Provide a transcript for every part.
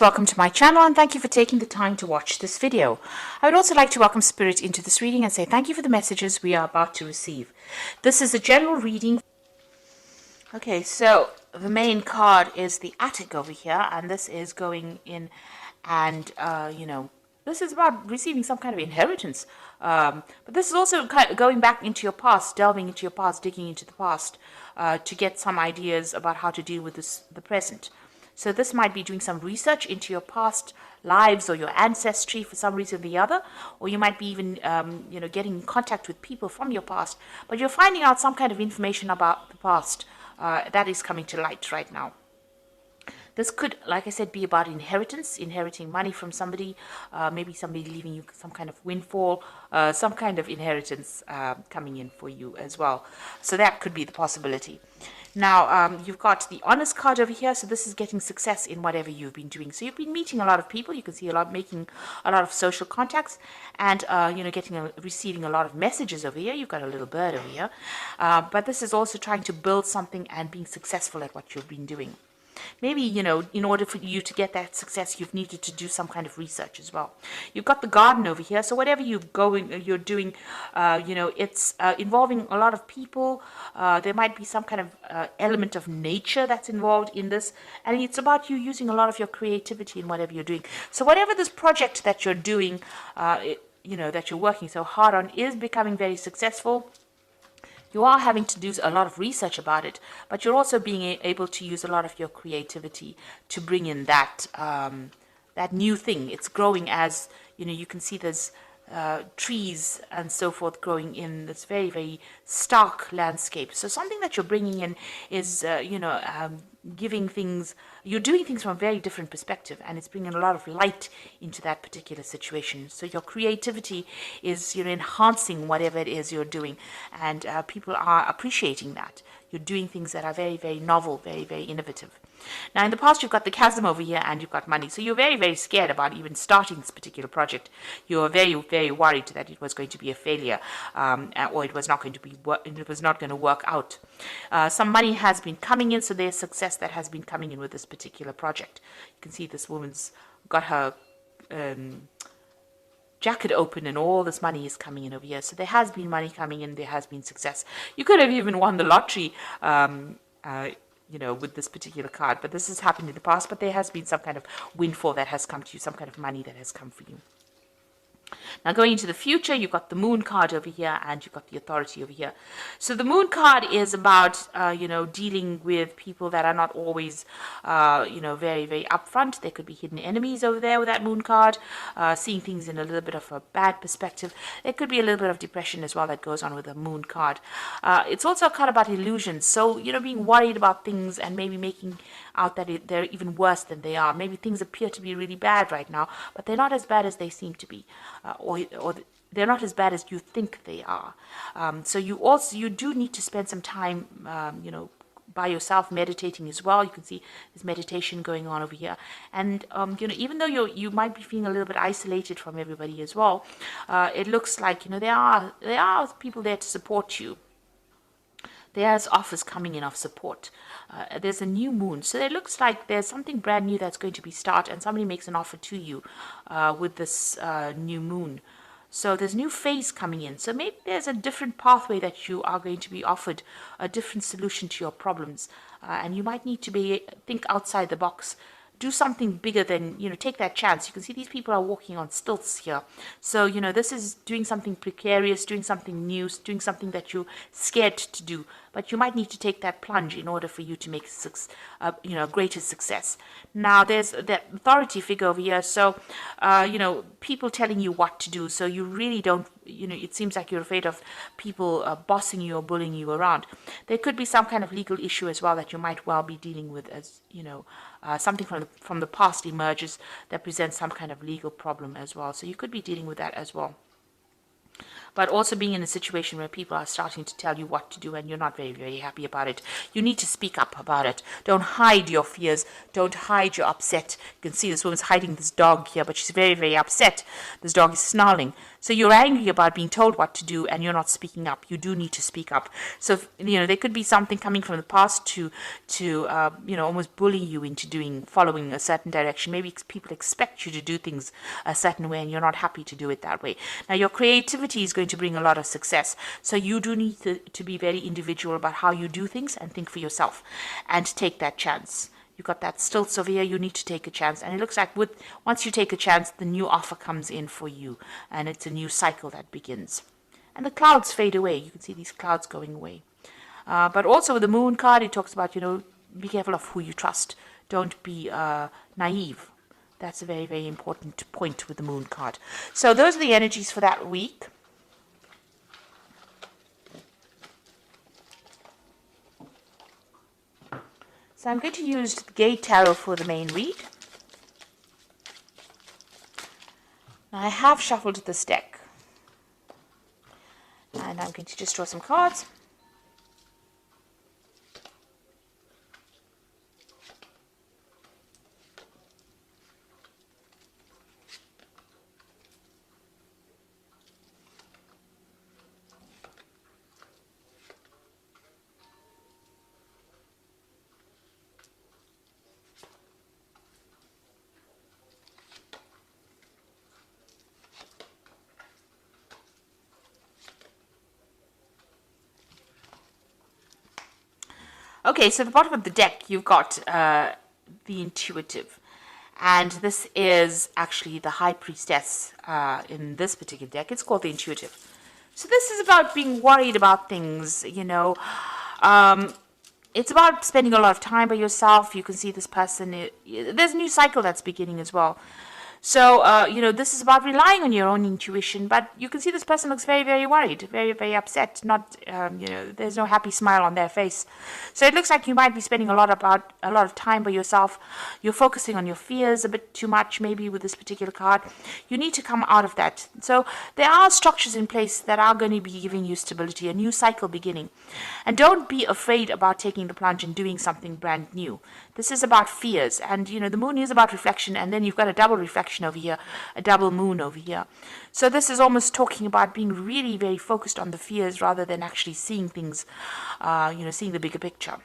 Welcome to my channel and thank you for taking the time to watch this video. I would also like to welcome Spirit into this reading and say thank you for the messages we are about to receive. This is a general reading. Okay, so the main card is the attic over here, and this is going in and, this is about receiving some kind of inheritance. But this is also kind of going back into your past, delving into your past, digging into the past to get some ideas about how to deal with the present. So this might be doing some research into your past lives or your ancestry for some reason or the other, or you might be even, getting in contact with people from your past, but you're finding out some kind of information about the past that is coming to light right now. This could, like I said, be about inheritance, inheriting money from somebody, maybe somebody leaving you some kind of windfall, some kind of inheritance coming in for you as well. So that could be the possibility. Now, you've got the honest card over here, so this is getting success in whatever you've been doing. So you've been meeting a lot of people, you can see making a lot of social contacts, and, receiving a lot of messages over here. You've got a little bird over here. But this is also trying to build something and being successful at what you've been doing. Maybe, in order for you to get that success, you've needed to do some kind of research as well. You've got the garden over here. So whatever you're doing, it's involving a lot of people. There might be some kind of element of nature that's involved in this. And it's about you using a lot of your creativity in whatever you're doing. So whatever this project that you're doing, that you're working so hard on is becoming very successful. You are having to do a lot of research about it, but you're also being able to use a lot of your creativity to bring in that new thing. It's growing as, you can see there's trees and so forth growing in this very, very stark landscape. So something that you're bringing in is, giving things, you're doing things from a very different perspective, and it's bringing a lot of light into that particular situation. So your creativity is, enhancing whatever it is you're doing, and people are appreciating that. You're doing things that are very, very novel, very, very innovative. Now, in the past, you've got the chasm over here and you've got money. So you're very, very scared about even starting this particular project. You're very, very worried that it was going to be a failure, or it was not going to work out. Some money has been coming in, so there's success that has been coming in with this particular project. You can see this woman's got her jacket open and all this money is coming in over here. So there has been money coming in, there has been success. You could have even won the lottery, with this particular card, but this has happened in the past, but there has been some kind of windfall that has come to you, some kind of money that has come for you. Now, going into the future, you've got the moon card over here and you've got the authority over here. So the moon card is about, dealing with people that are not always, very, very upfront. There could be hidden enemies over there with that moon card, seeing things in a little bit of a bad perspective. There could be a little bit of depression as well that goes on with the moon card. It's also a card about illusions. So, being worried about things and maybe making out that they're even worse than they are. Maybe things appear to be really bad right now, but they're not as bad as they seem to be. Or they're not as bad as you think they are. So you do need to spend some time, by yourself meditating as well. You can see there's meditation going on over here. And, even though you might be feeling a little bit isolated from everybody as well, it looks like, there are people there to support you. There's offers coming in of support. There's a new moon. So it looks like there's something brand new that's going to be started, and somebody makes an offer to you with this new moon. So there's a new phase coming in. So maybe there's a different pathway that you are going to be offered, a different solution to your problems. And you might need to think outside the box. Do something bigger than, take that chance. You can see these people are walking on stilts here. So, this is doing something precarious, doing something new, doing something that you're scared to do. But you might need to take that plunge in order for you to make greater success. Now, there's that authority figure over here. So, people telling you what to do. So you really don't, it seems like you're afraid of people bossing you or bullying you around. There could be some kind of legal issue as well that you might well be dealing with, as, something from the past emerges that presents some kind of legal problem as well. So you could be dealing with that as well. But also being in a situation where people are starting to tell you what to do and you're not very, very happy about it. You need to speak up about it. Don't hide your fears. Don't hide your upset. You can see this woman's hiding this dog here, but she's very, very upset. This dog is snarling. So you're angry about being told what to do and you're not speaking up. You do need to speak up. So, there could be something coming from the past to almost bully you into following a certain direction. Maybe people expect you to do things a certain way and you're not happy to do it that way. Now, your creativity is going to bring a lot of success. So you do need to be very individual about how you do things and think for yourself and take that chance. You've got that stilts over here, you need to take a chance. And it looks like once you take a chance, the new offer comes in for you. And it's a new cycle that begins. And the clouds fade away. You can see these clouds going away. But also with the moon card, it talks about, be careful of who you trust. Don't be naive. That's a very, very important point with the moon card. So those are the energies for that week. So I'm going to use the Gate Tarot for the main read. Now I have shuffled this deck. And I'm going to just draw some cards. Okay, so at the bottom of the deck, you've got the Intuitive. And this is actually the High Priestess in this particular deck. It's called the Intuitive. So this is about being worried about things, it's about spending a lot of time by yourself. You can see this person, there's a new cycle that's beginning as well. So, this is about relying on your own intuition, but you can see this person looks very, very worried, very, very upset. Not, there's no happy smile on their face. So it looks like you might be spending a lot of time by yourself. You're focusing on your fears a bit too much, maybe with this particular card. You need to come out of that. So there are structures in place that are going to be giving you stability, a new cycle beginning. And don't be afraid about taking the plunge and doing something brand new. This is about fears, and the moon is about reflection, and then you've got a double reflection over here, a double moon over here. So this is almost talking about being really very focused on the fears rather than actually seeing things, seeing the bigger picture.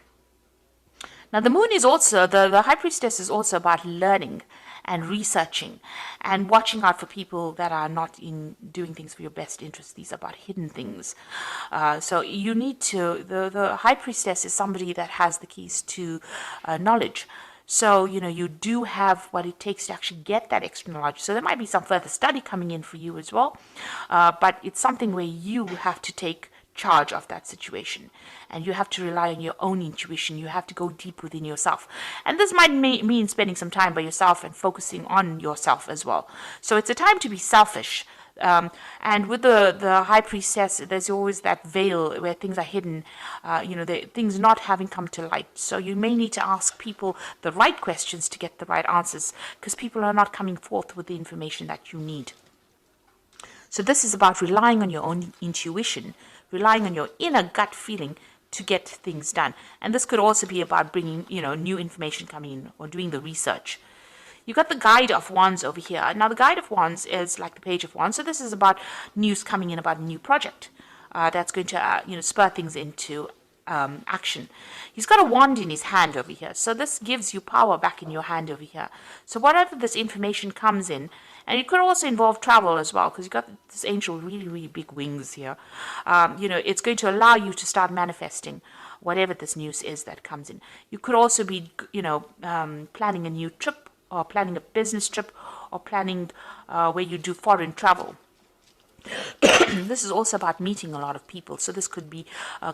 Now the moon is also, the High Priestess is also about learning and researching and watching out for people that are not in doing things for your best interest. These are about hidden things. So you need to, the High Priestess is somebody that has the keys to knowledge. So, you do have what it takes to actually get that extra knowledge. So there might be some further study coming in for you as well. But it's something where you have to take charge of that situation, and you have to rely on your own intuition. You have to go deep within yourself, and this might mean spending some time by yourself and focusing on yourself as well. So it's a time to be selfish, and with the High Priestess, there's always that veil where things are hidden, things not having come to light. So you may need to ask people the right questions to get the right answers, because people are not coming forth with the information that you need. So this is about relying on your own intuition, relying on your inner gut feeling to get things done. And this could also be about bringing, new information coming in or doing the research. You've got the Guide of Wands over here. Now, the Guide of Wands is like the Page of Wands. So this is about news coming in about a new project that's going to, spur things into action. He's got a wand in his hand over here. So this gives you power back in your hand over here. So whatever this information comes in, and it could also involve travel as well, because you've got this angel really, really big wings here. It's going to allow you to start manifesting whatever this news is that comes in. You could also be, planning a new trip, or planning a business trip, or planning where you do foreign travel. This is also about meeting a lot of people. So this could be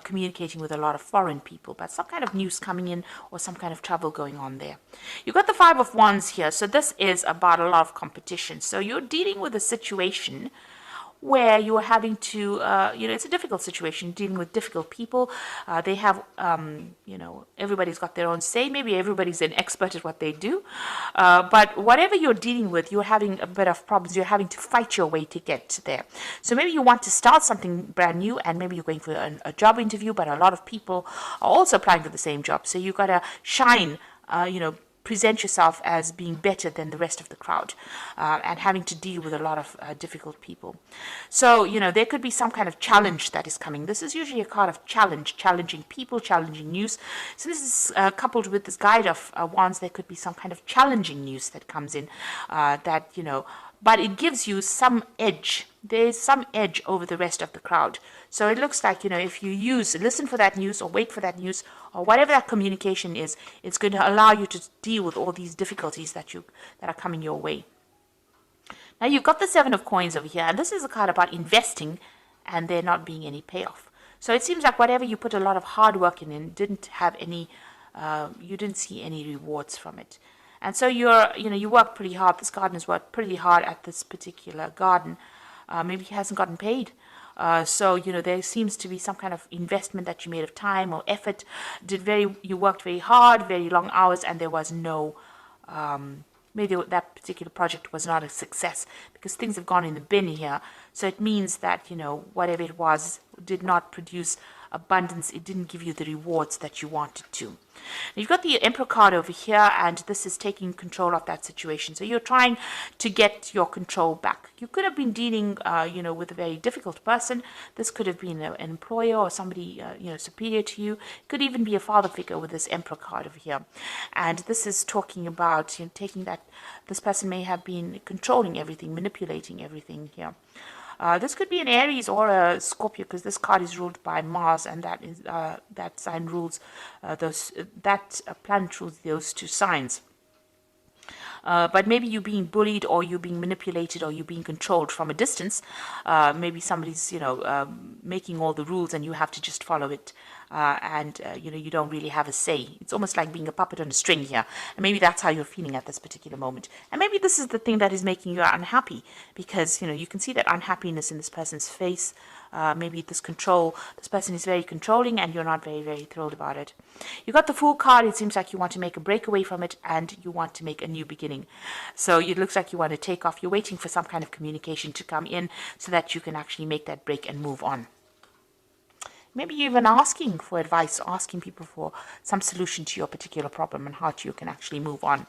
communicating with a lot of foreign people, but some kind of news coming in or some kind of travel going on there. You've got the Five of Wands here. So this is about a lot of competition. So you're dealing with a situation where you're having to, it's a difficult situation, dealing with difficult people. They have, everybody's got their own say. Maybe everybody's an expert at what they do. But whatever you're dealing with, you're having a bit of problems. You're having to fight your way to get there. So maybe you want to start something brand new, and maybe you're going for a job interview, but a lot of people are also applying for the same job. So you've got to shine, present yourself as being better than the rest of the crowd, and having to deal with a lot of difficult people. So, there could be some kind of challenge that is coming. This is usually a card of challenge, challenging people, challenging news. So this is coupled with this guide of wands. There could be some kind of challenging news that comes in, but it gives you some edge. There's some edge over the rest of the crowd. So it looks like, if you listen for that news or wait for that news or whatever that communication is, it's going to allow you to deal with all these difficulties that are coming your way. Now you've got the Seven of Coins over here, and this is a card about investing and there not being any payoff. So it seems like whatever you put a lot of hard work in didn't have any, you didn't see any rewards from it. And so you work pretty hard. This gardener's worked pretty hard at this particular garden. Maybe he hasn't gotten paid. So there seems to be some kind of investment that you made of time or effort. You worked very hard, very long hours, and there was no, maybe that particular project was not a success because things have gone in the bin here. So it means that, whatever it was did not produce abundance. It didn't give you the rewards that you wanted to. You've got the Emperor card over here, and this is taking control of that situation. So you're trying to get your control back. You could have been dealing, with a very difficult person. This could have been an employer or somebody, superior to you. It could even be a father figure with this Emperor card over here. And this is talking about taking that. This person may have been controlling everything, manipulating everything here. This could be an Aries or a Scorpio, because this card is ruled by Mars, and that sign rules that planet rules those two signs. But maybe you're being bullied, or you're being manipulated, or you're being controlled from a distance. Maybe somebody's making all the rules and you have to just follow it, and you don't really have a say. It's almost like being a puppet on a string here, and maybe that's how you're feeling at this particular moment. And maybe this is the thing that is making you unhappy, because you can see that unhappiness in this person's face. Maybe this person is very controlling and you're not very, very thrilled about it. You got the Fool card. It seems like you want to make a break away from it and you want to make a new beginning. So it looks like you want to take off. You're waiting for some kind of communication to come in so that you can actually make that break and move on. Maybe you're even asking for advice, asking people for some solution to your particular problem and how you can actually move on.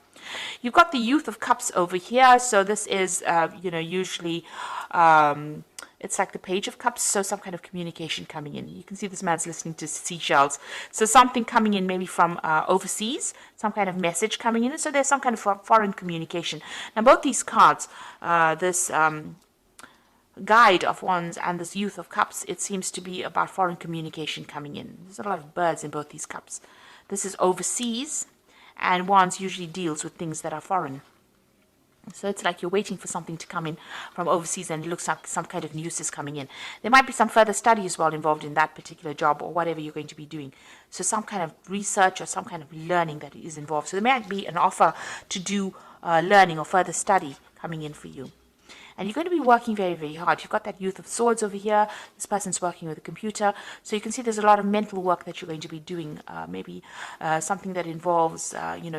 You've got the Youth of Cups over here. So this is, usually it's like the Page of Cups. So some kind of communication coming in. You can see this man's listening to seashells. So something coming in maybe from overseas, some kind of message coming in. So there's some kind of foreign communication. Now both these cards, this Guide of Wands and this Youth of Cups, it seems to be about foreign communication coming in. There's a lot of birds in both these cups. This is overseas, and Wands usually deals with things that are foreign. So it's like you're waiting for something to come in from overseas, and it looks like some kind of news is coming in. There might be some further study as well involved in that particular job or whatever you're going to be doing. So some kind of research or some kind of learning that is involved. So there might be an offer to do learning or further study coming in for you. And you're going to be working very, very hard. You've got that Youth of Swords over here. This person's working with a computer. So you can see there's a lot of mental work that you're going to be doing. Maybe something that involves,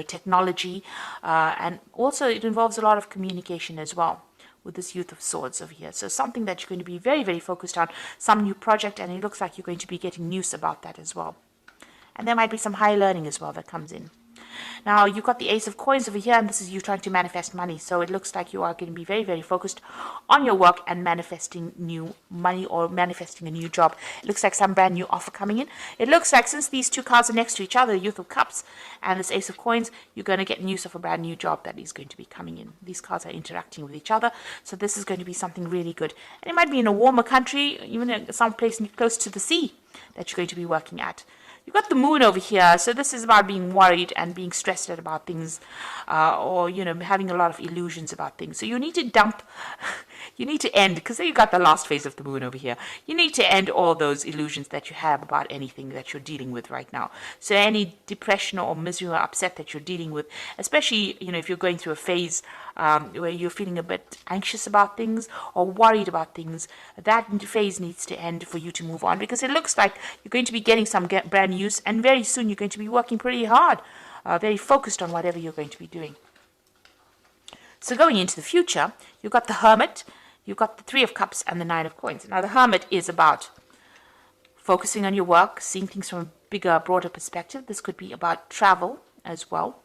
technology. And also it involves a lot of communication as well with this Youth of Swords over here. So something that you're going to be very, very focused on. Some new project, and it looks like you're going to be getting news about that as well. And there might be some high learning as well that comes in. Now, you've got the Ace of Coins over here, and this is you trying to manifest money. So it looks like you are going to be very, very focused on your work and manifesting new money or manifesting a new job. It looks like some brand new offer coming in. It looks like since these two cards are next to each other, Youth of Cups and this Ace of Coins, you're going to get news of a brand new job that is going to be coming in. These cards are interacting with each other. So this is going to be something really good. And it might be in a warmer country, even some place close to the sea that you're going to be working at. You've got the Moon over here, so this is about being worried and being stressed out about things, or, having a lot of illusions about things. So you need to end, because then you got the last phase of the Moon over here. You need to end all those illusions that you have about anything that you're dealing with right now. So any depression or misery or upset that you're dealing with, especially, if you're going through a phase where you're feeling a bit anxious about things or worried about things, that phase needs to end for you to move on, because it looks like you're going to be getting some brand news, and very soon you're going to be working pretty hard, very focused on whatever you're going to be doing. So going into the future, you've got the Hermit, you've got the Three of Cups and the Nine of Coins. Now the Hermit is about focusing on your work, seeing things from a bigger, broader perspective. This could be about travel as well.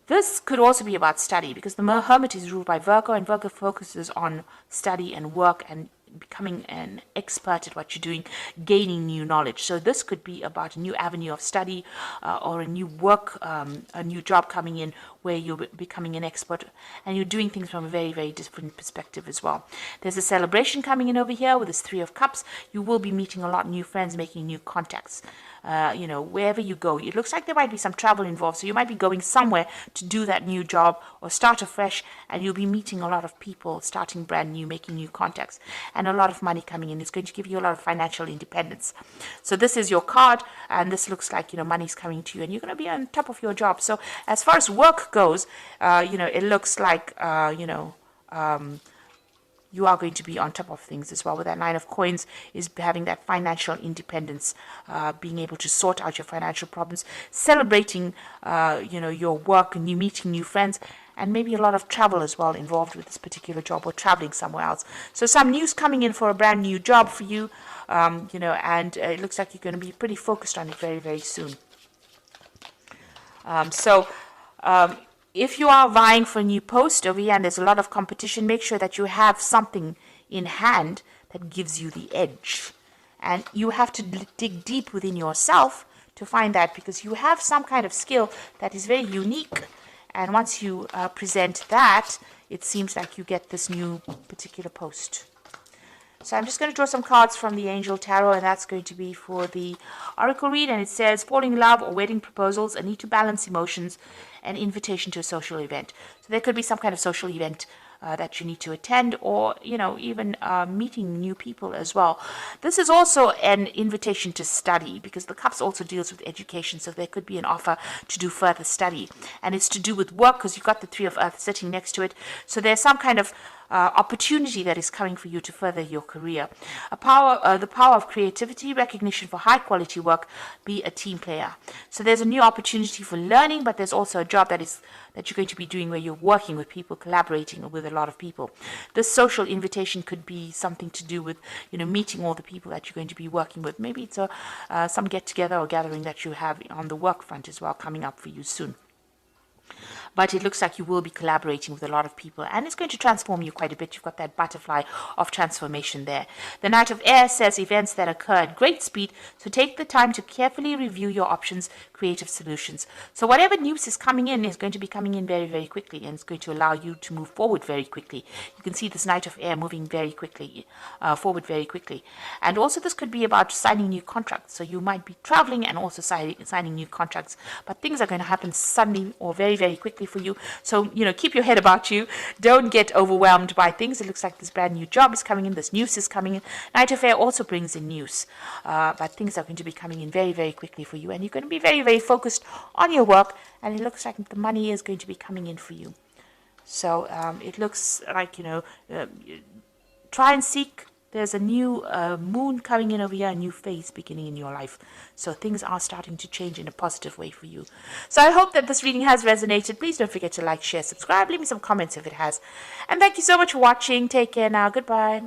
This could also be about study, because the Hermit is ruled by Virgo, and Virgo focuses on study and work and becoming an expert at what you're doing, gaining new knowledge. So this could be about a new avenue of study, or a new work, a new job coming in where you're becoming an expert and you're doing things from a very, very different perspective as well. There's a celebration coming in over here with this Three of Cups. You will be meeting a lot of new friends, making new contacts. Wherever you go, it looks like there might be some travel involved. So you might be going somewhere to do that new job or start afresh, and you'll be meeting a lot of people, starting brand new, making new contacts, and a lot of money coming in. It's going to give you a lot of financial independence. So this is your card, and this looks like, money's coming to you, and you're going to be on top of your job. So as far as work goes, it looks like, you are going to be on top of things as well. With that Nine of Coins is having that financial independence, being able to sort out your financial problems, celebrating, your work, and you meeting new friends, and maybe a lot of travel as well involved with this particular job, or traveling somewhere else. So some news coming in for a brand new job for you, and it looks like you're going to be pretty focused on it very, very soon. If you are vying for a new post over here and there's a lot of competition, make sure that you have something in hand that gives you the edge. And you have to dig deep within yourself to find that, because you have some kind of skill that is very unique. And once you present that, it seems like you get this new particular post. So I'm just going to draw some cards from the Angel Tarot, and that's going to be for the Oracle read. And it says, falling in love or wedding proposals, a need to balance emotions, an invitation to a social event. So there could be some kind of social event that you need to attend, or, even meeting new people as well. This is also an invitation to study, because the Cups also deals with education. So there could be an offer to do further study, and it's to do with work, because you've got the Three of Earth sitting next to it. So there's some kind of opportunity that is coming for you to further your career. The power of creativity, recognition for high quality work, be a team player. So there's a new opportunity for learning, but there's also a job that you're going to be doing where you're working with people, collaborating with a lot of people. This social invitation could be something to do with, meeting all the people that you're going to be working with. Maybe it's some get together or gathering that you have on the work front as well coming up for you soon. But it looks like you will be collaborating with a lot of people, and it's going to transform you quite a bit. You've got that butterfly of transformation there. The Knight of Air says events that occur at great speed, so take the time to carefully review your options, creative solutions. So whatever news is coming in is going to be coming in very, very quickly, and it's going to allow you to move forward very quickly. You can see this Knight of Air moving very quickly, forward very quickly. And also this could be about signing new contracts. So you might be traveling and also signing new contracts, but things are going to happen suddenly or very, very quickly for you. So, keep your head about you. Don't get overwhelmed by things. It looks like this brand new job is coming in. This news is coming in. Knight of Air also brings in news. But things are going to be coming in very, very quickly for you. And you're going to be very, very focused on your work. And it looks like the money is going to be coming in for you. So it looks like, try and seek. There's a new moon coming in over here, a new phase beginning in your life. So things are starting to change in a positive way for you. So I hope that this reading has resonated. Please don't forget to like, share, subscribe. Leave me some comments if it has. And thank you so much for watching. Take care now. Goodbye.